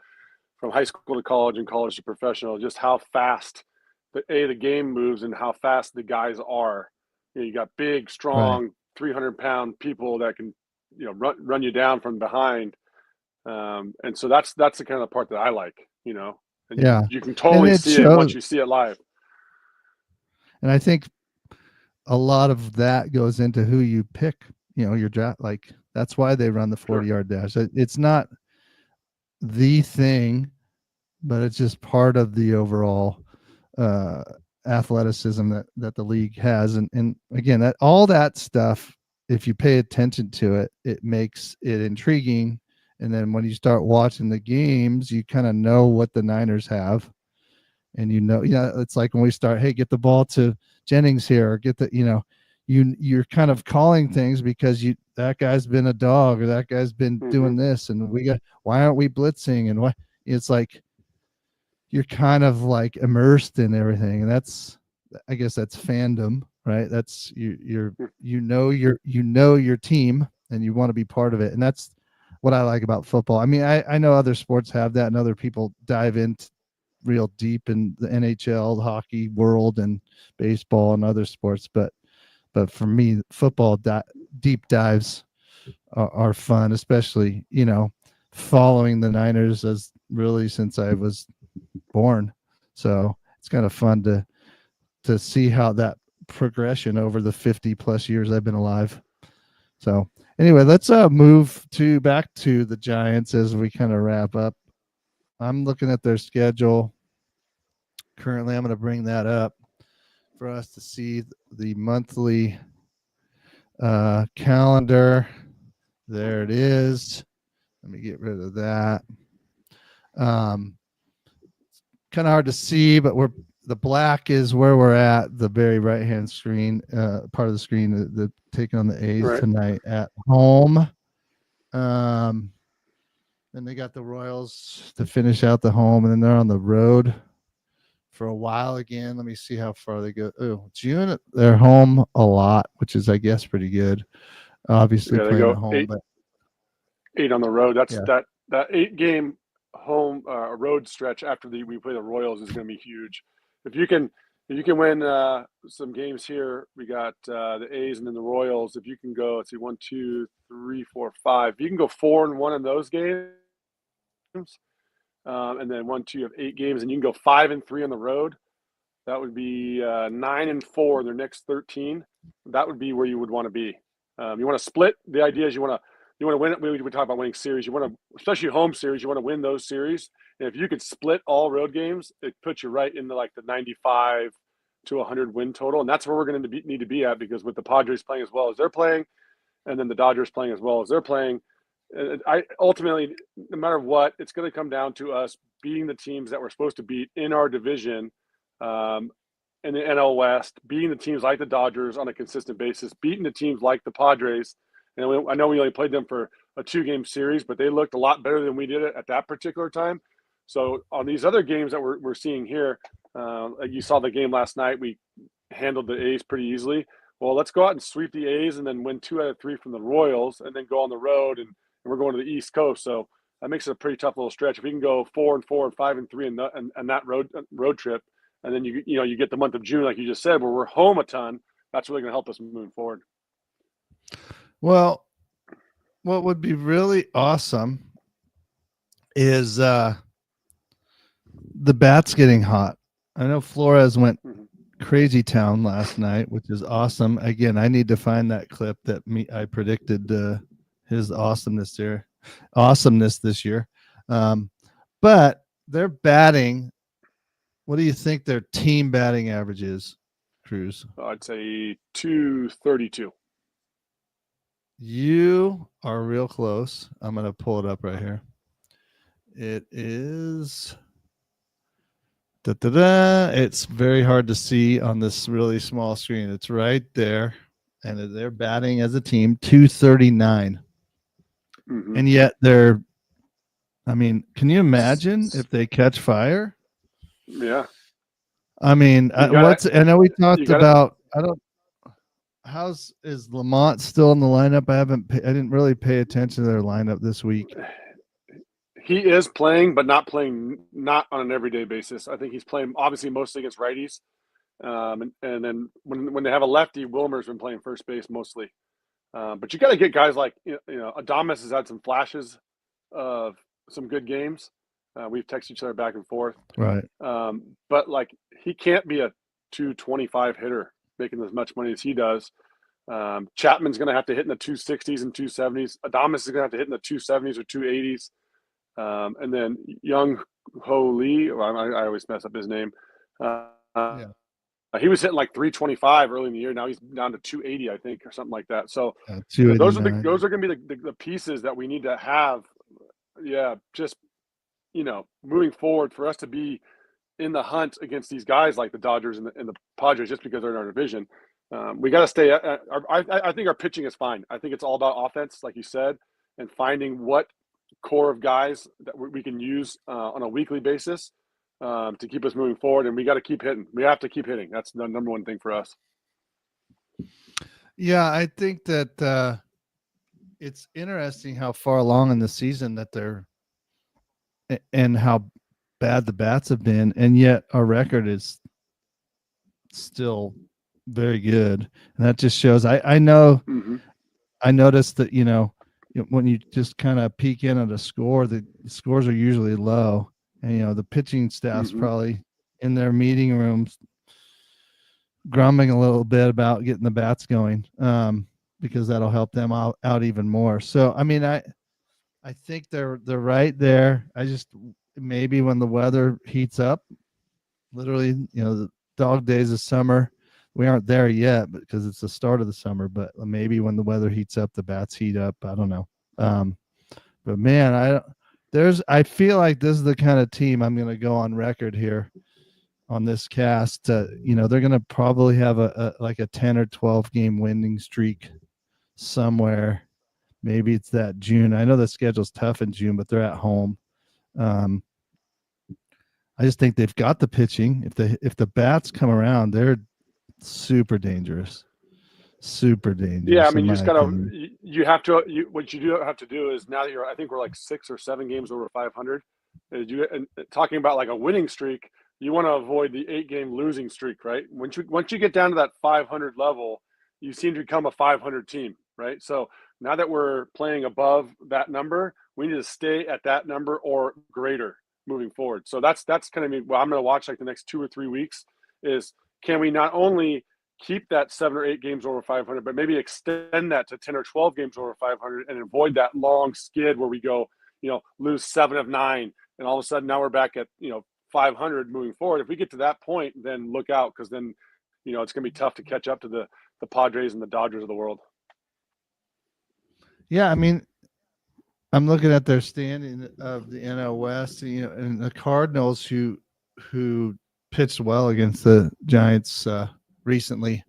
high school to college and college to professional, just how fast the game moves and how fast the guys are. You got big, right? strong, 300-pound people that can, run you down from behind. And so that's the kind of part that I like, and Yeah, you can and totally it see it once shows. you see it live. And I think a lot of that goes into who you pick, your draft. Like, that's why they run the Sure. 40-yard dash. It's not the thing, but it's just part of the overall uh, athleticism that the league has. And again, that all that stuff, if you pay attention to it, it makes it intriguing. And then when you start watching the games, you kind of know what the Niners have. And it's like when we start, hey, get the ball to Jennings here, or get the, you're kind of calling things because that guy's been a dog, or that guy's been doing this, and why aren't we blitzing, and why? It's like you're kind of like immersed in everything, and I guess that's fandom, right? That's your team, and you want to be part of it, and that's what I like about football. I mean, I know other sports have that, and other people dive into real deep in the NHL, the hockey world, and baseball and other sports. But for me, football deep dives are fun, especially, following the Niners as really since I was born. So it's kind of fun to see how that progression over the 50 plus years I've been alive. So anyway, let's move back to the Giants as we kind of wrap up. I'm looking at their schedule currently. I'm going to bring that up for us to see the monthly calendar. There it is. Let me get rid of that. Kind of hard to see, but the black is where we're at, the very right hand screen, part of the screen, the taking on the A's tonight at home. Then they got the Royals to finish out the home, and then they're on the road for a while again. Let me see how far they go. Oh, June, they're home a lot, which is, I guess, pretty good. Obviously, They playing go at home, but 8 on the road. That's yeah, that 8-game home road stretch after we play the Royals is going to be huge. If you can win some games here, we got the A's and then the Royals. If you can go, let's see, 1, 2, 3, 4, 5. If you can go 4-1 in those games, and then 1, 2, you have 8 games, and you can go 5-3 on the road. That would be 9-4 in their next 13. That would be where you would want to be. You want to split. The idea is you want to win it. We talk about winning series. You want to, especially home series, you want to win those series. And if you could split all road games, it puts you right into like the 95 to 100 win total. And that's where we're going to need to be at, because with the Padres playing as well as they're playing, and then the Dodgers playing as well as they're playing, I ultimately, no matter what, it's going to come down to us beating the teams that we're supposed to beat in our division, in the NL West, beating the teams like the Dodgers on a consistent basis, beating the teams like the Padres. And I know we only played them for a 2-game series, but they looked a lot better than we did at that particular time. So on these other games that we're seeing here, like you saw the game last night, we handled the A's pretty easily. Well, let's go out and sweep the A's and then win 2 out of 3 from the Royals, and then go on the road, and we're going to the East Coast. So that makes it a pretty tough little stretch. If we can go 4-4 and 5-3 and that road trip, and then you get the month of June, like you just said, where we're home a ton, that's really going to help us moving forward. Well, what would be really awesome is the bats getting hot. I know Flores went crazy town last night, which is awesome. Again, I need to find that clip that I predicted his awesomeness this year. But they're batting. What do you think their team batting average is, Cruz? I'd say 232. You are real close. I'm going to pull it up right here. It is. It's very hard to see on this really small screen. It's right there. And they're batting as a team 239. And yet can you imagine if they catch fire? Yeah. I mean, I know we talked about, is Lamont still in the lineup? I didn't really pay attention to their lineup this week. He is playing, but not on an everyday basis. I think he's playing obviously mostly against righties. And then when they have a lefty, Wilmer's been playing first base mostly. But you got to get guys like, Adames has had some flashes of some good games. We've texted each other back and forth. Right. But like, he can't be a 225 hitter making as much money as he does. Chapman's going to have to hit in the 260s and 270s. Adames is going to have to hit in the 270s or 280s. And then Young Ho Lee, I always mess up his name. He was hitting like 325 early in the year. Now he's down to 280, I think, or something like that. So those are going to be the pieces that we need to have. Yeah, just moving forward for us to be in the hunt against these guys like the Dodgers and the Padres, just because they're in our division. We got to stay. I think our pitching is fine. I think it's all about offense, like you said, and finding what core of guys that we can use on a weekly basis to keep us moving forward. And we got to keep hitting. We have to keep hitting. That's the number one thing for us. Yeah, I think that it's interesting how far along in the season that they're and how bad the bats have been, and yet our record is still very good. And that just shows I know I noticed that when you just kind of peek in at a score, the scores are usually low, and the pitching staff's probably in their meeting rooms grumbling a little bit about getting the bats going, because that'll help them out even more. So I think they're right there. I just maybe when the weather heats up, literally, the dog days of summer, we aren't there yet, because it's the start of the summer. But maybe when the weather heats up, the bats heat up. I don't know. But man, I feel like this is the kind of team I'm going to go on record here on this cast. They're going to probably have a 10 or 12 game winning streak somewhere. Maybe it's that June. I know the schedule's tough in June, but they're at home. I just think they've got the pitching. If the bats come around, they're super dangerous. Super dangerous. Yeah, I mean, you just gotta. What you do have to do is, now that I think we're like 6 or 7 games over 500. And talking about like a winning streak, you want to avoid the 8-game losing streak, right? Once you get down to that 500 level, you seem to become a 500 team, right? So now that we're playing above that number, we need to stay at that number or greater moving forward. So that's kind of what I'm going to watch like the next 2 or 3 weeks is, can we not only keep that 7 or 8 games over 500, but maybe extend that to 10 or 12 games over 500 and avoid that long skid where we go, lose 7 of 9. And all of a sudden now we're back at, 500 moving forward. If we get to that point, then look out, because then, it's going to be tough to catch up to the Padres and the Dodgers of the world. Yeah, I mean, I'm looking at their standing of the NL West, and the Cardinals who pitched well against the Giants recently,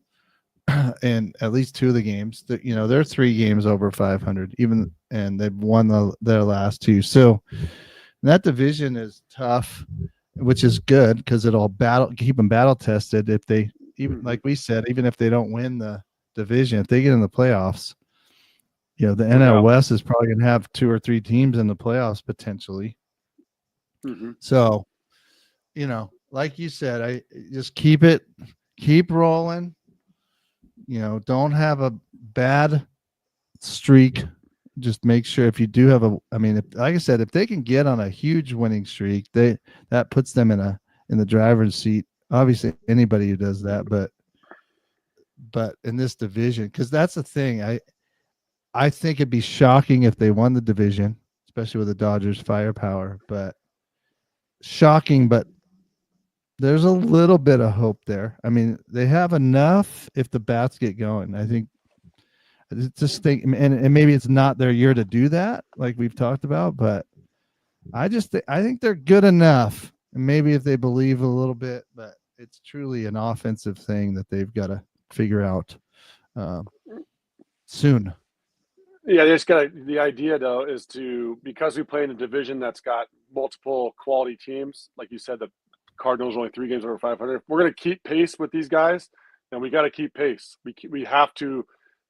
and at least 2 of the games. They're 3 games over 500, and they've won their last 2. So that division is tough, which is good because it'll keep them battle tested. If they, even like we said, even if they don't win the division, if they get in the playoffs, The No NL doubt. West is probably going to have 2 or 3 teams in the playoffs potentially. Mm-hmm. So, like you said, I just keep rolling. Don't have a bad streak. Just make sure if you do have like I said, if they can get on a huge winning streak, that puts them in the driver's seat. Obviously, anybody who does that, but in this division, because that's the thing, I think it'd be shocking if they won the division, especially with the Dodgers' firepower. But shocking, but there's a little bit of hope there. I mean, they have enough if the bats get going. I think just think, and maybe it's not their year to do that, like we've talked about, but I think they're good enough. And maybe if they believe a little bit, but it's truly an offensive thing that they've got to figure out soon. Yeah, they just got the idea though is because we play in a division that's got multiple quality teams, like you said, the Cardinals are only 3 games over 500. If we're going to keep pace with these guys, then we got to keep pace. We have to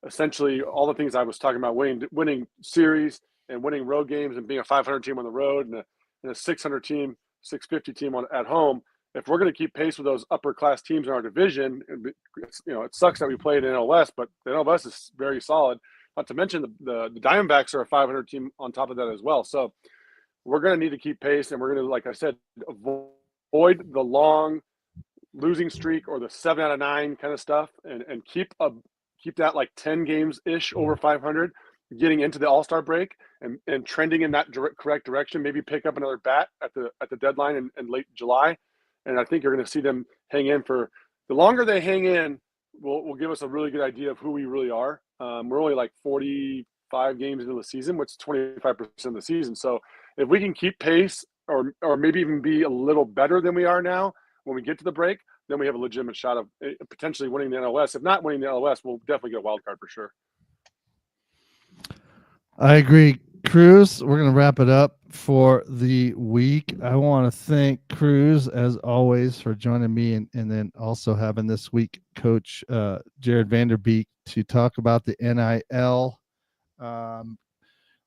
essentially all the things I was talking about, winning series and winning road games and being a 500 team on the road and a 600 team, 650 team at home. If we're going to keep pace with those upper class teams in our division, it sucks that we played in NL West, but the NL West is very solid. Not to mention the Diamondbacks are a 500 team on top of that as well. So we're going to need to keep pace, and we're going to, like I said, avoid the long losing streak or the 7 out of 9 kind of stuff, and keep that like 10 games ish over 500, getting into the All-Star break and trending in that correct direction. Maybe pick up another bat at the deadline in late July, and I think you're going to see them hang in for the longer they hang in. Will give us a really good idea of who we really are. We're only like 45 games into the season, which is 25% of the season. So if we can keep pace or maybe even be a little better than we are now when we get to the break, then we have a legitimate shot of potentially winning the NLS. If not winning the NLS, we'll definitely get a wild card for sure. I agree. Cruz, we're going to wrap it up for the week. I want to thank Cruz, as always, for joining me and then also having this week Coach Jared Vanderbeek to talk about the NIL.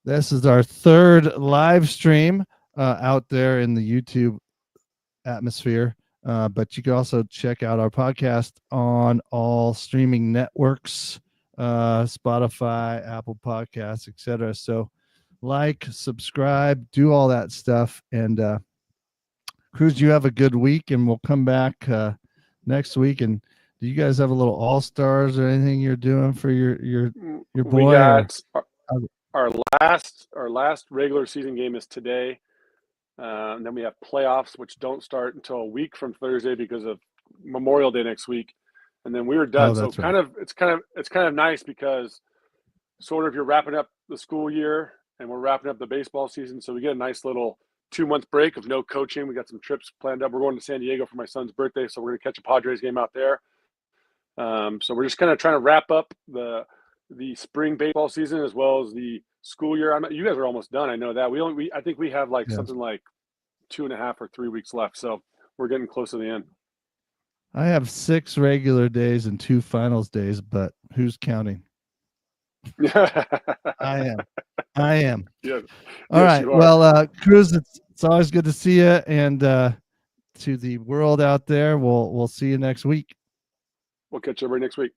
This is our 3rd live stream out there in the YouTube atmosphere. But you can also check out our podcast on all streaming networks, Spotify, Apple Podcasts, etc. So like, subscribe, do all that stuff. And Cruz, you have a good week, and we'll come back next week. And do you guys have a little all-stars or anything you're doing for your boy? We got our last regular season game is today. And then we have playoffs, which don't start until a week from Thursday because of Memorial Day next week, and then we were done. So right. It's kind of nice because sort of you're wrapping up the school year and we're wrapping up the baseball season. So we get a nice little 2-month break of no coaching. We got some trips planned up. We're going to San Diego for my son's birthday, so we're going to catch a Padres game out there. So we're just kind of trying to wrap up the spring baseball season as well as the school year. You guys are almost done. I know that. I think we have something like 2.5 or 3 weeks left. So we're getting close to the end. I have 6 regular days and 2 finals days, but who's counting? I am. Yeah. All right. Well, Cruz, it's always good to see you, and to the world out there, we'll see you next week. We'll catch everybody next week.